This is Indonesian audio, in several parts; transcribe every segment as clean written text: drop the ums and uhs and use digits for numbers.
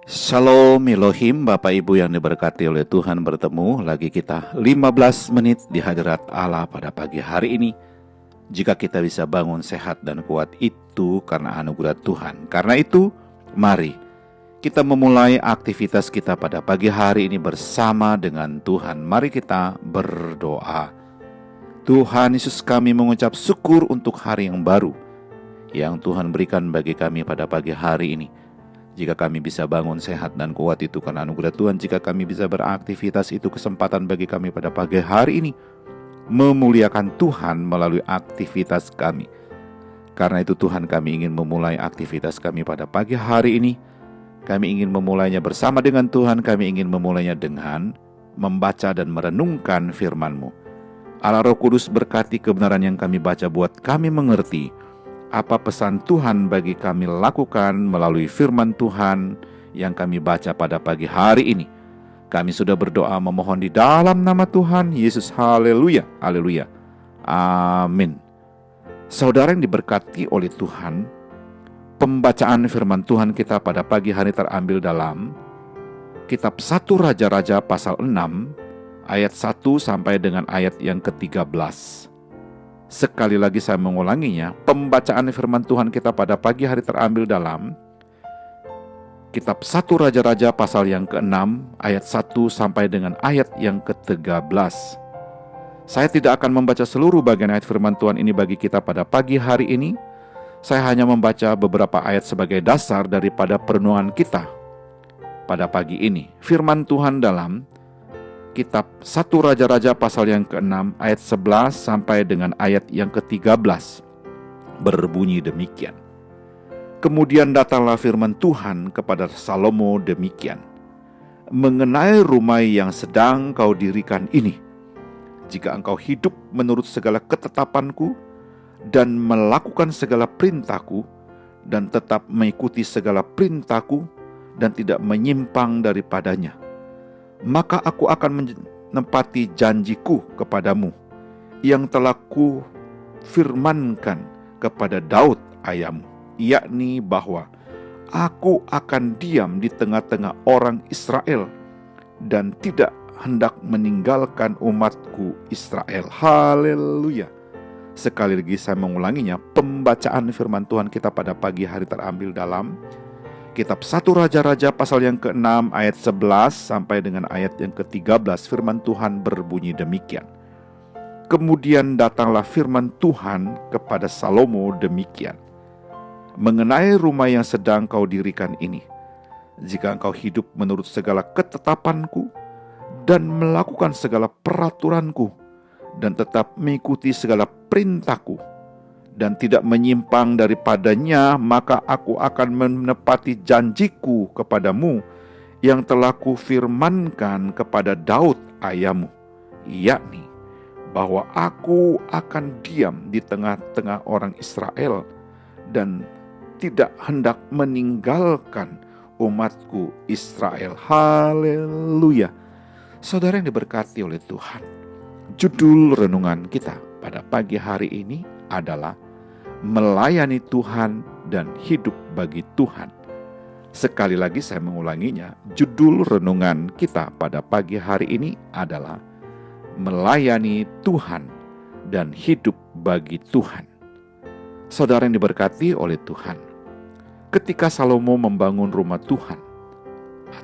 Shalom Elohim, Bapak Ibu yang diberkati oleh Tuhan, bertemu lagi kita 15 menit di hadirat Allah pada pagi hari ini. Jika kita bisa bangun sehat dan kuat itu karena anugerah Tuhan. Karena itu, mari kita memulai aktivitas kita pada pagi hari ini bersama dengan Tuhan. Mari kita berdoa. Tuhan Yesus, kami mengucap syukur untuk hari yang baru yang Tuhan berikan bagi kami pada pagi hari ini. Jika kami bisa bangun sehat dan kuat itu karena anugerah Tuhan. Jika kami bisa beraktivitas itu kesempatan bagi kami pada pagi hari ini. Memuliakan Tuhan melalui aktivitas kami. Karena itu Tuhan, kami ingin memulai aktivitas kami pada pagi hari ini. Kami ingin memulainya bersama dengan Tuhan. Kami ingin memulainya dengan membaca dan merenungkan firman-Mu. Allah Roh Kudus, berkati kebenaran yang kami baca buat kami mengerti apa pesan Tuhan bagi kami lakukan melalui firman Tuhan yang kami baca pada pagi hari ini. Kami sudah berdoa memohon di dalam nama Tuhan Yesus. Haleluya, haleluya, amin. Saudara yang diberkati oleh Tuhan, pembacaan firman Tuhan kita pada pagi hari terambil dalam kitab 1 Raja-Raja pasal 6 ayat 1 sampai dengan ayat yang ke-13. Sekali lagi saya mengulanginya, pembacaan firman Tuhan kita pada pagi hari terambil dalam kitab 1 Raja-Raja pasal yang ke-6 ayat 1 sampai dengan ayat yang ke-13. Saya tidak akan membaca seluruh bagian ayat firman Tuhan ini bagi kita pada pagi hari ini. Saya hanya membaca beberapa ayat sebagai dasar daripada perenungan kita pada pagi ini. Firman Tuhan dalam kitab 1 Raja-Raja pasal yang ke-6 ayat 11 sampai dengan ayat yang ke-13 berbunyi demikian. Kemudian datanglah firman Tuhan kepada Salomo demikian. Mengenai rumah yang sedang kau dirikan ini, jika engkau hidup menurut segala ketetapanku dan melakukan segala perintahku dan tetap mengikuti segala perintahku dan tidak menyimpang daripadanya, maka aku akan menepati janjiku kepadamu yang telah ku firmankan kepada Daud ayahmu, yakni bahwa aku akan diam di tengah-tengah orang Israel dan tidak hendak meninggalkan umatku Israel. Haleluya. Sekali lagi saya mengulanginya, pembacaan firman Tuhan kita pada pagi hari terambil dalam kitab 1 Raja-Raja pasal yang ke-6 ayat 11 sampai dengan ayat yang ke-13. Firman Tuhan berbunyi demikian. Kemudian datanglah firman Tuhan kepada Salomo demikian. Mengenai rumah yang sedang kau dirikan ini, jika engkau hidup menurut segala ketetapanku dan melakukan segala peraturanku dan tetap mengikuti segala perintahku dan tidak menyimpang daripadanya, maka aku akan menepati janjiku kepadamu yang telah kufirmankan kepada Daud ayahmu, yakni bahwa aku akan diam di tengah-tengah orang Israel dan tidak hendak meninggalkan umatku Israel. Haleluya. Saudara yang diberkati oleh Tuhan, judul renungan kita pada pagi hari ini adalah melayani Tuhan dan hidup bagi Tuhan. Sekali lagi saya mengulanginya, judul renungan kita pada pagi hari ini adalah melayani Tuhan dan hidup bagi Tuhan. Saudara yang diberkati oleh Tuhan, ketika Salomo membangun rumah Tuhan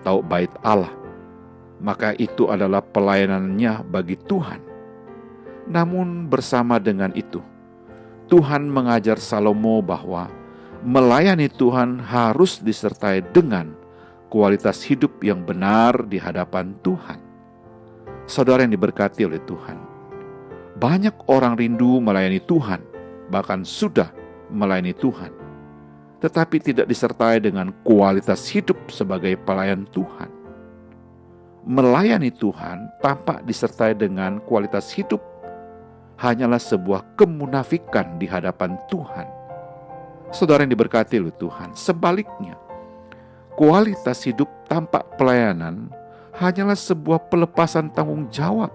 atau bait Allah, maka itu adalah pelayanannya bagi Tuhan. Namun bersama dengan itu, Tuhan mengajar Salomo bahwa melayani Tuhan harus disertai dengan kualitas hidup yang benar di hadapan Tuhan. Saudara yang diberkati oleh Tuhan, banyak orang rindu melayani Tuhan, bahkan sudah melayani Tuhan, tetapi tidak disertai dengan kualitas hidup sebagai pelayan Tuhan. Melayani Tuhan tanpa disertai dengan kualitas hidup hanyalah sebuah kemunafikan di hadapan Tuhan. Saudara yang diberkati oleh Tuhan, sebaliknya, kualitas hidup tanpa pelayanan hanyalah sebuah pelepasan tanggung jawab.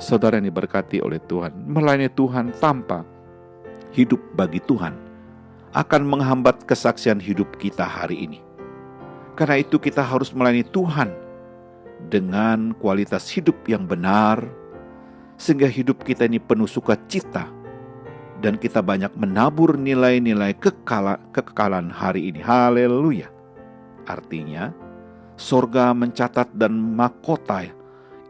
Saudara yang diberkati oleh Tuhan, melayani Tuhan tanpa hidup bagi Tuhan akan menghambat kesaksian hidup kita hari ini. Karena itu kita harus melayani Tuhan dengan kualitas hidup yang benar, sehingga hidup kita ini penuh sukacita, dan kita banyak menabur nilai-nilai kekekalan hari ini. Haleluya. Artinya, sorga mencatat dan mahkota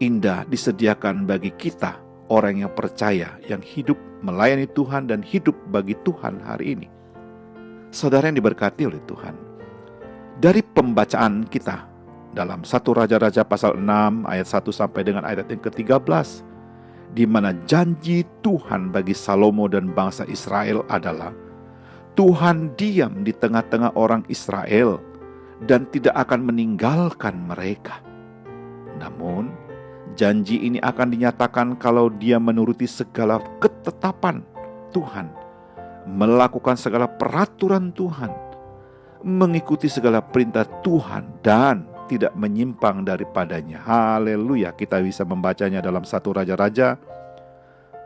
indah disediakan bagi kita, orang yang percaya, yang hidup melayani Tuhan dan hidup bagi Tuhan hari ini. Saudara yang diberkati oleh Tuhan, dari pembacaan kita dalam 1 Raja-Raja pasal 6 ayat 1 sampai dengan ayat yang ke-13, di mana janji Tuhan bagi Salomo dan bangsa Israel adalah Tuhan diam di tengah-tengah orang Israel dan tidak akan meninggalkan mereka. Namun, janji ini akan dinyatakan kalau dia menuruti segala ketetapan Tuhan, melakukan segala peraturan Tuhan, mengikuti segala perintah Tuhan, dan tidak menyimpang daripadanya. Haleluya. Kita bisa membacanya dalam 1 Raja-Raja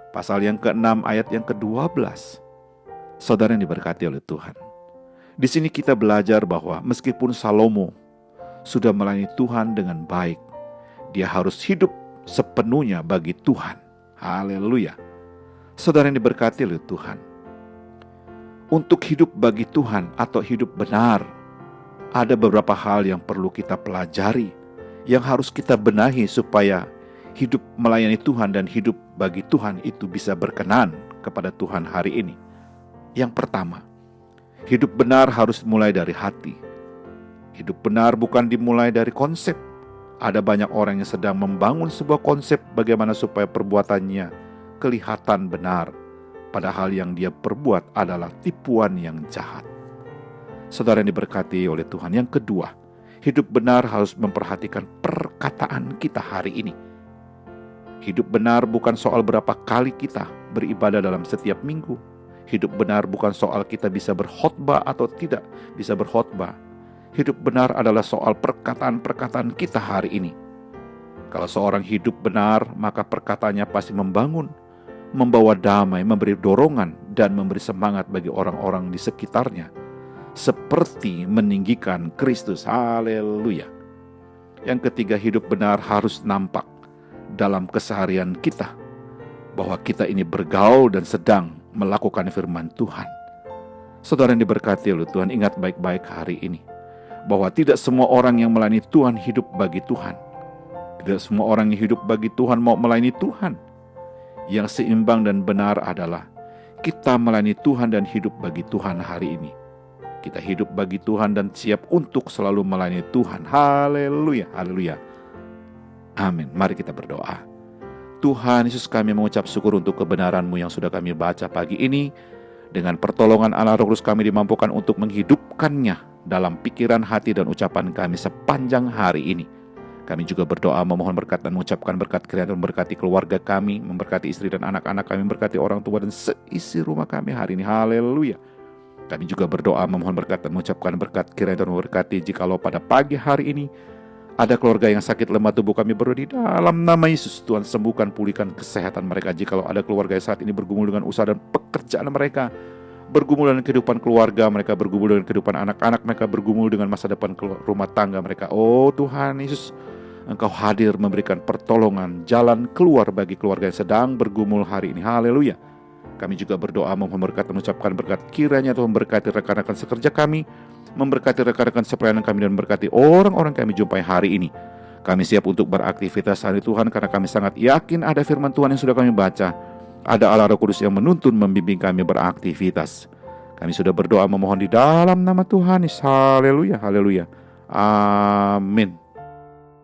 pasal yang ke-6 ayat yang ke-12. Saudara yang diberkati oleh Tuhan, di sini kita belajar bahwa meskipun Salomo sudah melayani Tuhan dengan baik, dia harus hidup sepenuhnya bagi Tuhan. Haleluya. Saudara yang diberkati oleh Tuhan, untuk hidup bagi Tuhan atau hidup benar, ada beberapa hal yang perlu kita pelajari, yang harus kita benahi supaya hidup melayani Tuhan dan hidup bagi Tuhan itu bisa berkenan kepada Tuhan hari ini. Yang pertama, hidup benar harus mulai dari hati. Hidup benar bukan dimulai dari konsep. Ada banyak orang yang sedang membangun sebuah konsep bagaimana supaya perbuatannya kelihatan benar, padahal yang dia perbuat adalah tipuan yang jahat. Saudara yang diberkati oleh Tuhan, yang kedua, hidup benar harus memperhatikan perkataan kita hari ini. Hidup benar bukan soal berapa kali kita beribadah dalam setiap minggu. Hidup benar bukan soal kita bisa berkhotbah atau tidak bisa berkhotbah. Hidup benar adalah soal perkataan-perkataan kita hari ini. Kalau seorang hidup benar, maka perkataannya pasti membangun, membawa damai, memberi dorongan, dan memberi semangat bagi orang-orang di sekitarnya, seperti meninggikan Kristus. Haleluya. Yang ketiga, hidup benar harus nampak dalam keseharian kita, bahwa kita ini bergaul dan sedang melakukan firman Tuhan. Saudara yang diberkati oleh Tuhan, ingat baik-baik hari ini, bahwa tidak semua orang yang melayani Tuhan hidup bagi Tuhan. Tidak semua orang yang hidup bagi Tuhan mau melayani Tuhan. Yang seimbang dan benar adalah kita melayani Tuhan dan hidup bagi Tuhan hari ini. Kita hidup bagi Tuhan dan siap untuk selalu melayani Tuhan. Haleluya, haleluya. Amin. Mari kita berdoa. Tuhan Yesus, kami mengucap syukur untuk kebenaran-Mu yang sudah kami baca pagi ini. Dengan pertolongan Allah Roh Kudus kami dimampukan untuk menghidupkannya dalam pikiran, hati, dan ucapan kami sepanjang hari ini. Kami juga berdoa memohon berkat dan mengucapkan berkat kiranya memberkati keluarga kami, memberkati istri dan anak-anak kami, memberkati orang tua dan seisi rumah kami hari ini. Haleluya. Kami juga berdoa memohon berkat dan mengucapkan berkat kiranya memberkati jikalau pada pagi hari ini ada keluarga yang sakit lemah tubuh, kami berdoa di dalam nama Yesus, Tuhan sembuhkan, pulihkan kesehatan mereka. Jikalau ada keluarga yang saat ini bergumul dengan usaha dan pekerjaan mereka, bergumul dengan kehidupan keluarga mereka, bergumul dengan kehidupan anak-anak mereka, bergumul dengan masa depan rumah tangga mereka, oh Tuhan Yesus, Engkau hadir memberikan pertolongan, jalan keluar bagi keluarga yang sedang bergumul hari ini. Haleluya. Kami juga berdoa memohon berkat dan mengucapkan berkat kiranya Tuhan memberkati rekan-rekan sekerja kami, memberkati rekan-rekan sepelayanan kami, dan memberkati orang-orang kami jumpai hari ini. Kami siap untuk beraktivitas hari Tuhan karena kami sangat yakin ada firman Tuhan yang sudah kami baca. Ada Allah Roh Kudus yang menuntun membimbing kami beraktivitas. Kami sudah berdoa memohon di dalam nama Tuhan Yesus. Haleluya, haleluya. Amin.